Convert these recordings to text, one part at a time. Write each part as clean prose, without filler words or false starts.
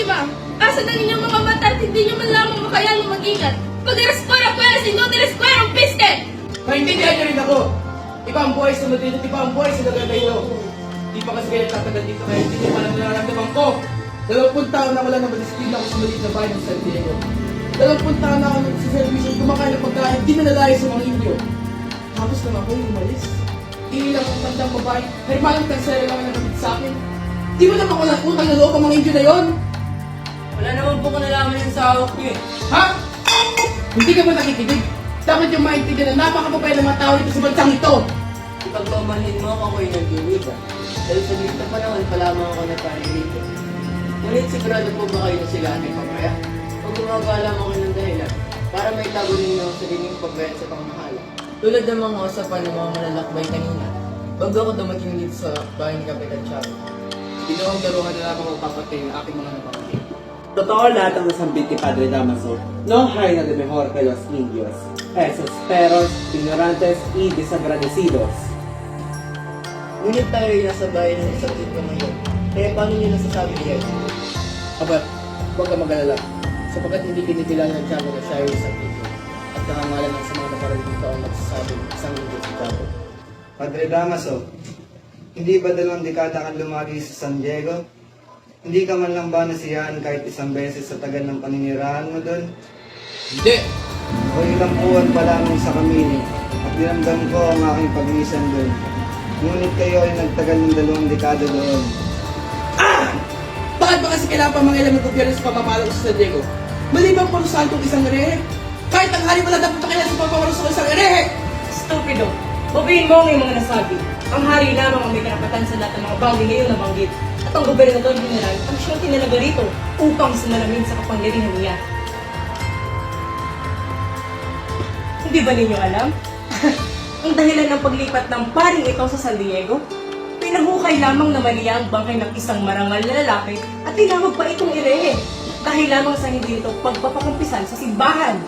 si ma'am. Asa na ninyong mga mata at hindi nyo man lamang makayang mag-ingat. Pag-reskwara pwera, sinutireskwara ang piske! Maintindihan niyo rin ako. Iba ang buhay sa Madrid at iba ang buhay sa Nagagayo. Di pa kasi kayo tatagal dito kaya hindi niyo palang nararamdaman ko. 20 taon na wala na madisiplina ako sa maliit na bahay ng San Diego. 20 taon na ako nagsiservisyo, kumakain ng pagkain, di na nalaya sa mga Indio. Tapos naman ako yung umalis. Iilang ang tandang babae, hermanang kansaya lang ang nakapit sa akin. Di mo naman walang utang na loob ang mga Indio na yon. Wala naman po ko nalaman yung sa hawak niyo eh. Ha? Hindi ka ba nakikinig? Dapat yung maintindihan na napakababay ng mga tao dito sa bansang ito. Ipagpamanhin mo ako ako'y nag-iwig ah. Dahil sa dito pa naman pa lamang ako nagparilito. Ngunit sigurado po ba kayo na sila ay pagkaya? O gumagawa lamang kayo ng dahilan para may tago ninyo sa dining pagbayad sa pangmahala. Tulad ng mga usapan ng mga malalakbay kanina, bago ako dumating dito sa bahay ni Kapitan Charo. Ginawang daruhan na lamang ang papatay ng aking mga napakatay. Totoo lahat ang nasambit ni Padre Damaso. No hay nada mejor que los indios. Esos perros, ignorantes y desagradecidos. Ngunit tayo ay nasa bahay ng isang tito ngayon. Kaya paano nyo nasasabi yan? Aba, huwag ka mag-alala. Sapagkat hindi kinikilang ng Tiago na siya ay isang ito. At nakangalan ng sa mga nakarang dito ang nagsasabi ng isang ito si Tiago. Padre Damaso, hindi ba 2 dekada kang lumaki sa San Diego? Hindi ka man lang ba nasiyaan kahit isang beses sa tagal ng paninirahan mo doon? Hindi! O ilang buwan pa lamang sa Kamini at dinamdam ko ang aking pag-iisan doon. Ngunit kayo ay nagtagal ng 2 dekada doon. Bakit ba kasi kailangan pa mga ilang ng gobyerno sa pamamalo sa San Diego? Malibang parusahan kong isang erehe. Kahit ang hari wala dapat pakialam sa pamamalo sa isang erehe! Stupido! Babayin mo ang iyong mga nasabi. Ang hari lamang ang may karapatan sa lahat ng mga bagay na iyong nabanggit. At ang gobernador general ang siyang tinalaga rito upang sumalamin sa kapangyarihan niya. Hindi ba ninyo alam? Ang dahilan ng paglipat ng paring ito sa San Diego? Pinahukay lamang na mali ang bangkay ng isang marangal na lalaki at tinawag pa itong irehe. Dahil lamang sa hindi ito pagpapakumpisan sa simbahan.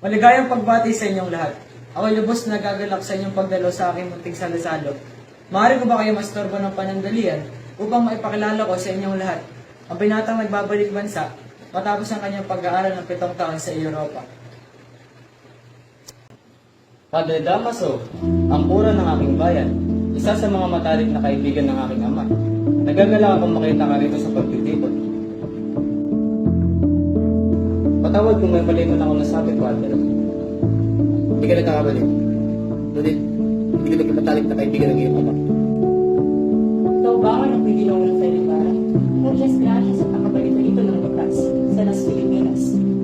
Maligayang pagbati sa inyong lahat. Ako lubos na gagalak sa inyong pagdalo sa aking munting salasalo. Maaari ko ba kayo mastorbo ng panandalian upang maipakilala ko sa inyong lahat ang binatang nagbabalik bansa matapos ang kanyang pag-aaral ng 7 taon sa Europa. Padre Damaso, ang pura ng aking bayan, isa sa mga matalik na kaibigan ng aking ama. Nagagalak akong makita ka rito sa pagtitipon. Patawad kung may mali man ako nasabi, Padre. Hindi ka nagkakamali. Ngunit, hindi ka nagkamatalik na kaibigan ng iyong ama. Ikaw ba ang nagpigilong ng Felipara? Muchas gracias at nakabalito ito ng bukas sa Las Pilipinas.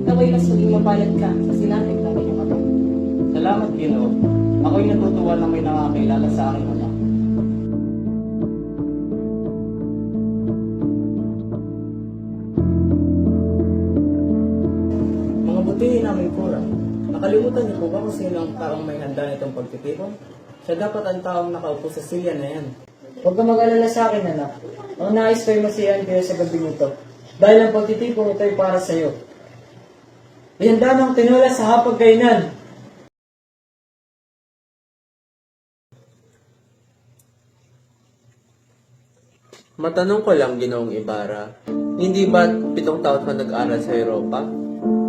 Naway mas maging mapalad ka sa sinatag ng iyong ama. Salamat, Ginoo. Ako'y natutuwa na may nakakilala sa aking ama. Mga butihin namin pura. Nakalimutan niyo po ba kung sino ang taong may handa nitong pagtitipon? Siya dapat ang taong nakaupo sa silya na yan. Huwag ka mag-alala sa akin, anak. Ang nais ko'y masiyahan kayo sa gabi nito. Dahil ang pagtitipon ito'y para sa iyo. Ihanda ng tinula sa hapagkainan. Matanong ko lang, Ginoong Ibarra, hindi ba 7 taon ka nag-aral sa Europa?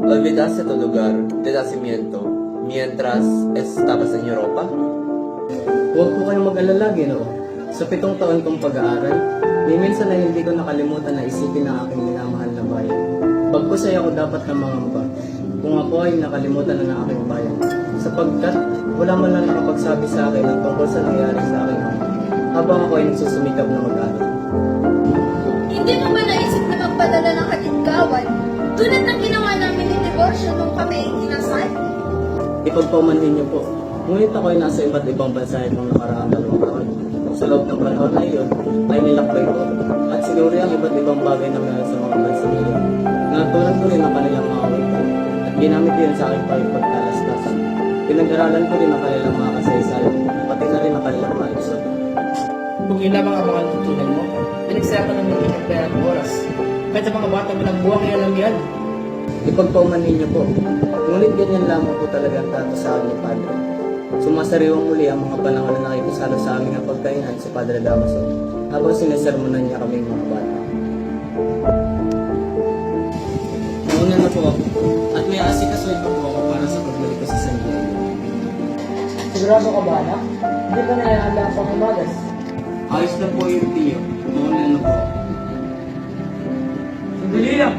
Olvidaste tu lugar de nacimiento mientras estabas en Europa? Huwag po kayong mag-alala, Ginoo. Sa 7 taon kong pag-aaral, may minsan na hindi ko nakalimutan na isipin ang aking minamahal na bayan. Bagkus ay ako dapat na mangamba kung ako ay nakalimutan na ng aking bayan. Sapagkat wala man lang nakapagsabi sa akin ng tungkol sa nangyari sa aking ama habang ako ay nagsusumikap na mag-aral. Hindi mo ba naisip na magpadala ng katinggawan? Tulad ng ginawa namin ni Divorcio nung kami ay kinasal? Ipagpamanhin niyo po. Ngunit ako ay nasa iba't ibang bansa nung nakaraang 2 taon. Sa loob ng panahon na iyon, ay nilakbay ko at sinuri ang iba't ibang bagay na meron sa mga bansa nila. Natunan ko rin ang kanilang mga wika at ginamit din sa aking pagtalastas. Pinag-aralan ko rin ang kanilang mga kasaysayan, pati na rin ang kanilang kaayusan. Kung yun lamang ang mga natutunan mo, pinagsaya ka naman ng pera at oras. Kahit sa mga bata mo lang buwang alam yan. Ipagpauman ninyo po. Ngunit ganyan lamang po talaga ang trato sa amin ni Padre. Sumasariwang muli ang mga panahon na nakikisalo sa aming pagkainan si Padre Damaso habang sinesermonan niya kaming mga bata. Nauna na po ako at may asikasuhin pa po ako para sa pagbalik ko sa San Diego. Sigurado ka ba, anak? Hindi ka nalahanda ang pangamagas. Ayos lang po yung tiyo. Nauna na po ako. Sandali lang!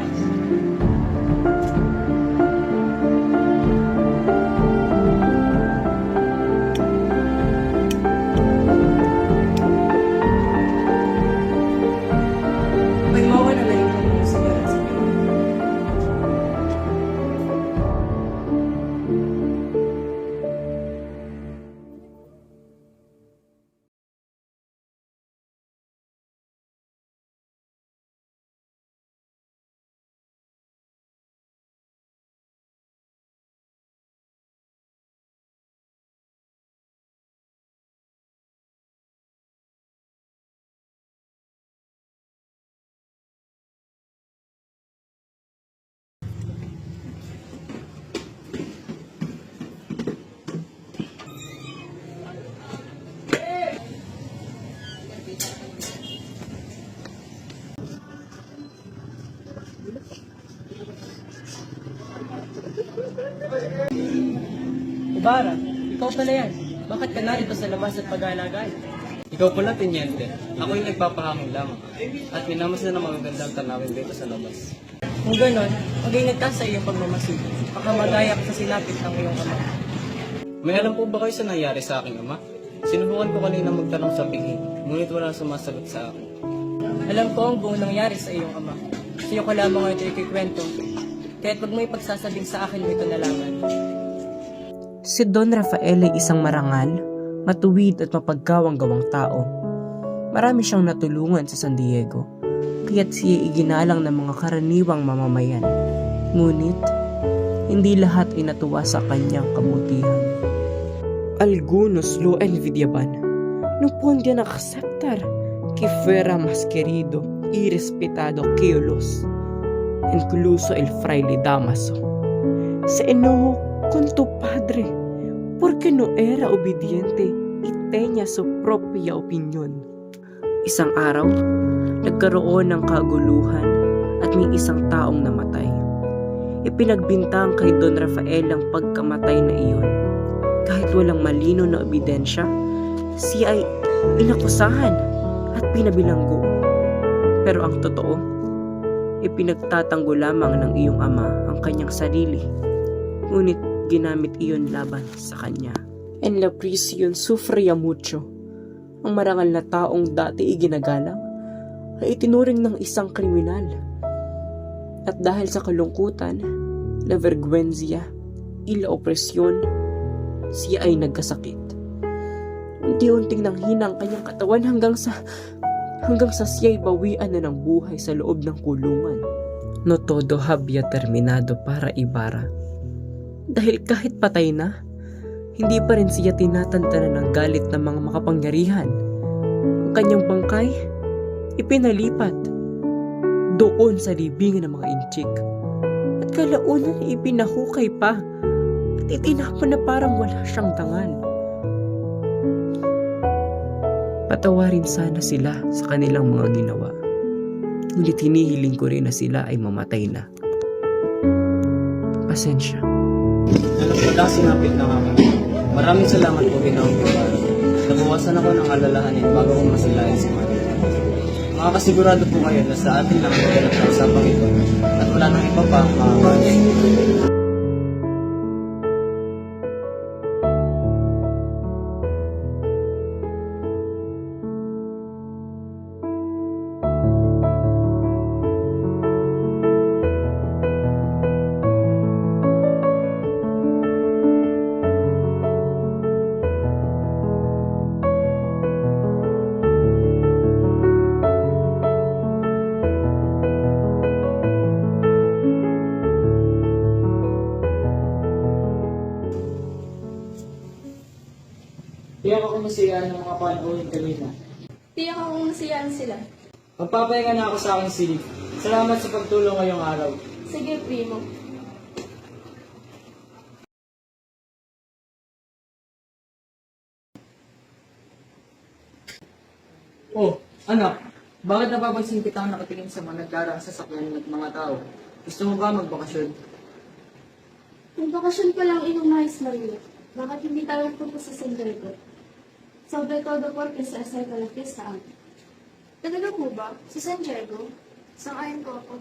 May mawala na yung mga sigaran sa iyo. Ibarra, ikaw pala yan. Bakit ka narito sa labas at pag-aalagaan? Ikaw pala, Teniente. Ako yung nagpapahangin lamang. At minamas na ng magagandang tanawin dito sa labas. Kung ganon, mag-ingat ka sa iyong pagmamasid. Baka madaya ka sa sinapit ng iyong ama. May alam po ba kayo sa nangyari sa aking ama? Sinubukan ko kanina magtanong sa pingin, ngunit wala sumasagot sa akin. Alam ko ang buong nangyari sa iyong ama. Sa iyo ko lamang ito ikikwento. Kaya't wag mo ipagsasabing sa akin mo ito nalaman. Si Don Rafael ay isang marangal, matuwid at mapagkawang-gawang tao. Marami siyang natulungan sa San Diego, kaya't siya iginalang ng mga karaniwang mamamayan. Ngunit, hindi lahat ay natuwa sa kanyang kabutihan. Algunos lo envidiaban, no podían aceptar que fuera más querido y respetado que los, incluso el fraile Damaso. Se enojó con tu padre porque no era obediente y tenía su propia opinion. Isang araw, nagkaroon ng kaguluhan at may isang taong namatay. Ipinagbintang kay Don Rafael ang pagkamatay na iyon. Kahit walang malino na ebidensya, siya ay inakusahan at pinabilanggo. Pero ang totoo, ipinagtatanggol lamang ng iyong ama ang kanyang sarili. Ngunit ginamit iyon laban sa kanya. En la prisión sufría mucho. Ang marangal na taong dati iginagalang ay itinuring ng isang kriminal. At dahil sa kalungkutan, la vergüenza, y la opresyon, siya ay nagkasakit. Unti-unting nanghina ang kanyang katawan hanggang sa siya'y bawian na ng buhay sa loob ng kulungan. No todo había terminado para Ibarra. Dahil kahit patay na, hindi pa rin siya tinatantanan ng galit ng mga makapangyarihan. Ang kanyang bangkay, ipinalipat doon sa libingan ng mga inchik. At kalaunan ay ipinahukay pa at itinapon na parang wala siyang dangal. Patawarin sana sila sa kanilang mga ginawa. Ngunit hinihiling ko rin na sila ay mamatay na. Pasensya. Alam ko lang sinapit na kami. Maraming salamat po Ginoong Ibarra. Nabawasan ako ng alalahanin bago ko masilayan si Maria. Makakasigurado po kayo na sa atin lang ang usapang ito at wala nang iba pa makakasin. Tiyak ako masayaan ng mga panauhin kanina. Tiyak akong nasiyaan sila. Magpapahinga na ako sa aking silid. Salamat sa pagtulong ngayong araw. Sige, Primo. Oh, anak, bakit napapansin kitang nakatingin sa mga nagdarang sasakyan ng mga tao? Gusto mo ba magbakasyon? Magbakasyon pa lang inumahis Maria. Bakit hindi tayo punta sa San Diego? Sobre todo porque sa acerca la fiesta amin. Talaga po ba? Sa San Diego? Sang-ayon po ako.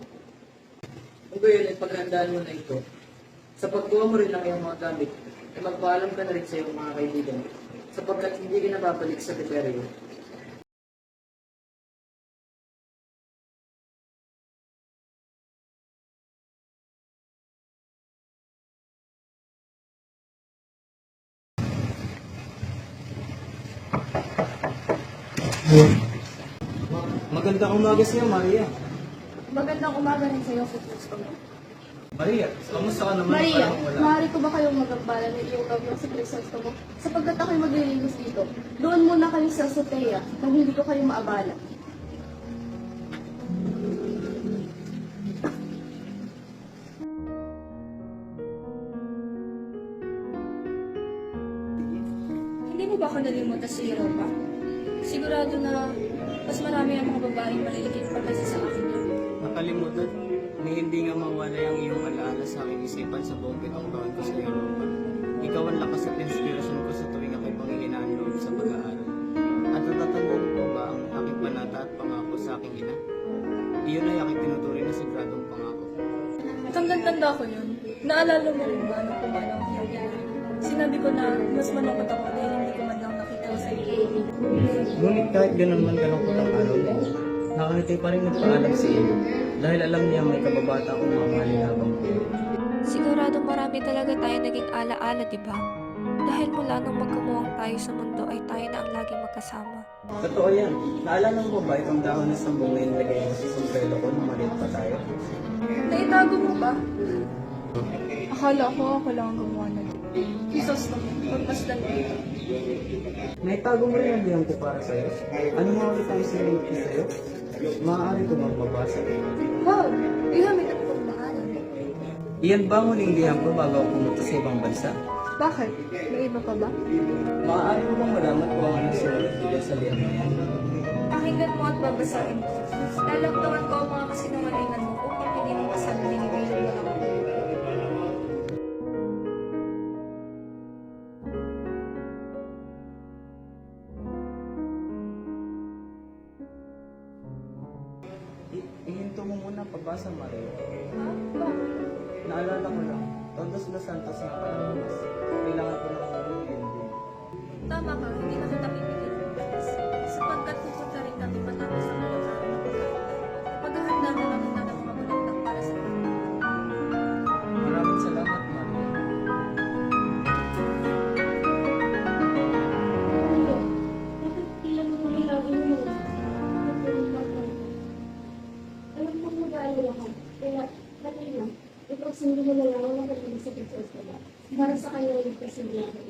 Kung gayon ay paghandaan mo na ito, sa pagkuha mo rin ng iyong mga gamit, ay magpaalam ka na rin sa iyong mga kaibigan, sapagkat hindi ka nababalik sa Tiberio. Magandang umaga sa iyo, Maria. Magandang umaga rin sa'yo, Kristo. Maria, kamusta ka naman? Maria, Parang wala. maaari ko ba kayong magambala ng iyong gawin sa Kristo mo? Sapagkat ako'y maglilinis dito. Doon muna kayo sa azotea, nang hindi ko kayo maabala. Hindi mo ba ako nalimutan sa Europa? Sigurado na mas marami ang mga babaeng malilikit pa kasi sa akin. Nakalimutan, ni hindi nga mawala ang iyong alaala sa aking isipan sa buong pitong taon ko sa Europa. Ikaw ang lakas at inspirasyon ko sa tuwing ako'y panghihinaan loob sa pag-aaral. At natatandaan ko ba ang aking panata at pangako sa aking ina? Iyon ay aking tinuturing na sigradong pangako. Tandang-tanda ko yun. Naalala mo rin ba nung pumanaw ang iyong ina? Sinabi ko na mas malungkot ako dahil hindi ko man lang nakita sa iyo. Ngunit kahit ganun man kalungkot ang araw mo, nakangiti pa rin nagpaalam si iyo. Dahil alam niya may kababata akong mga malinabang ko. Sigurado marami talaga tayo naging alaala, di ba? Dahil mula nung magkamuwang tayo sa mundo ay tayo na ang laging magkasama. Totoo yan. Naalala mo ba itong dahon ng sambong na inilagay mo sa sombrero ko nung maliit pa tayo? Naitago mo ba? Akala ko ako lang ang gumawa na Jesus naman, magpasdan mo. Naitago mo rin ang liyang ko para sa'yo. Ano nga ulit ang isinig ko sa'yo? Maaari ko magbabasa. Wow! Ihamit at pagmaalam. Iyan ba ang huling liyang ko bago ako pumunta sa ibang bansa? Bakit? May iba pa ba? Maaari mo bang malaman kung ano sinulat nila sa liyang na yan? Pakinggan mo at babasahin mo. Lalagtawan ko ang mga kasinungalingan mo upang hindi mo masabi ninigilan mo lang ako. Ihinto mo muna pagbasa, Mario. Ha? Bakit? Naalala ko lang, Todos los Santos na palabas. Kailangan ko lang din. Tama ka, hindi na kita pipigil. Sapagkat pupunta rin kami matapos ang lalakaran ng pagkain. Paghahanda na lang kita ng mga bulaktak para sa mga. Maraming salamat, Mario. Bakit ilan mo nilagay mo? Alam mo mag-aalala ka. Kaya, dali lang. Ipagsundo mo na lang ang magandang sa Pilipinas na para sa kanya yung presidente.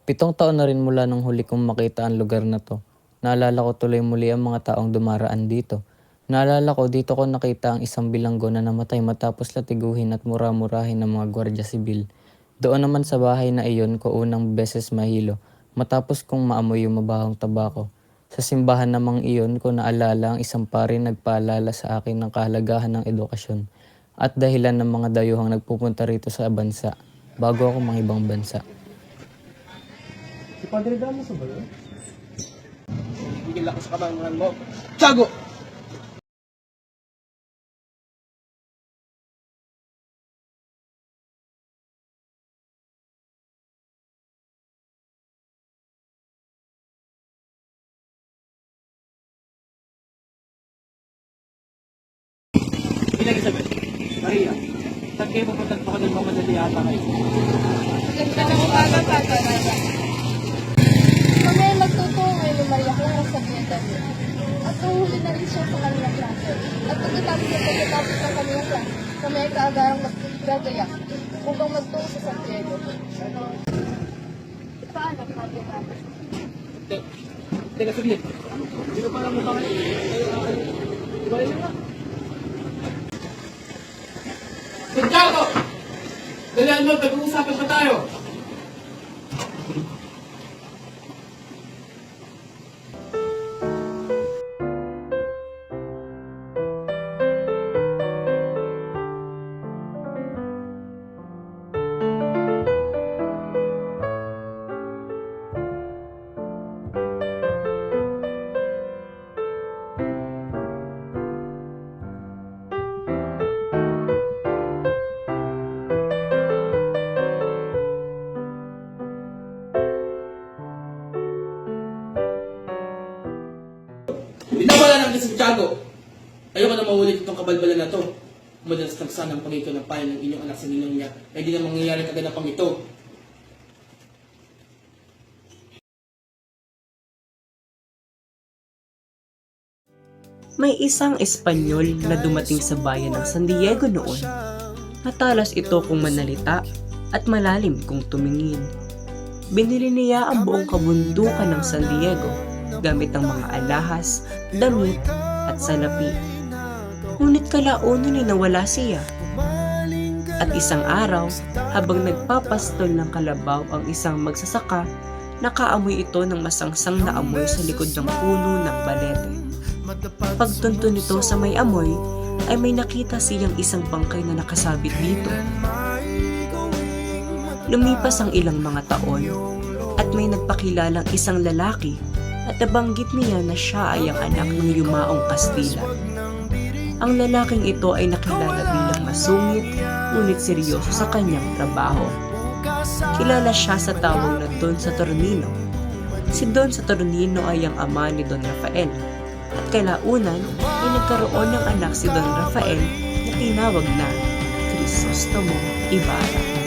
Pitong taon na rin mula nung huli kong makita ang lugar na to. Naalala ko tuloy muli ang mga taong dumaraan dito. Naalala ko dito ko nakita ang isang bilanggo na namatay matapos latiguhin at mura-murahin ng mga gwardiya sibil. Doon naman sa bahay na iyon ko unang beses mahilo matapos kong maamoy yung mabahong tabako. Sa simbahan namang iyon ko naalala ang isang pari nagpaalala sa akin ng kahalagahan ng edukasyon at dahilan ng mga dayuhang nagpupunta rito sa bansa bago ako mangibang bansa. Si Padre Damos ba yun? Bigil ako sa kabangunan mo. Tiago! Elizabeth, Maria, saan kayo pupunta pa ka ng mamadali ata kayo? Ganda ng umaga, Padre Nada. Kami ay magtutungay lumayak lang sa Pietad. At tuhuli na rin siya sa kanilang klase. At pagkatapos ng kanilang klase, kami ay kaagarang magagayak upang magtungo sa Santiago. Paano, Padre Nada? Teka, saglit. Hindi ko parang mukha kayo. Ibalik na nga. Santiago! Dalihan mo, nag-uusapan pa tayo. Binabala ng Santiago. Ayoko na maulit itong kabalbalan na to. Madalas lang sana ang pangito ng payo ng inyong anak sa ninong niya ay di na mangyayari kaganapang ito. May isang Espanyol na dumating sa bayan ng San Diego noon. Matalas ito kung manalita at malalim kung tumingin. Binili niya ang buong kabundukan ng San Diego gamit ang mga alahas, damit at salapi. Ngunit kalaunan ay nawala siya. At isang araw, habang nagpapastol ng kalabaw ang isang magsasaka, nakaamoy ito ng masangsang na amoy sa likod ng puno ng balete. Pagtunto nito sa may amoy, ay may nakita siyang isang bangkay na nakasabit dito. Lumipas ang ilang mga taon, at may nagpakilalang isang lalaki at nabanggit niya na siya ay ang anak ng yumaong Kastila. Ang lalaking ito ay nakilala bilang masungit, ngunit seryoso sa kanyang trabaho. Kilala siya sa tawag na Don Saturnino. Si Don Saturnino ay ang ama ni Don Rafael, at kalaunan ay nagkaroon ng anak si Don Rafael na tinawag na Crisostomo Ibarra.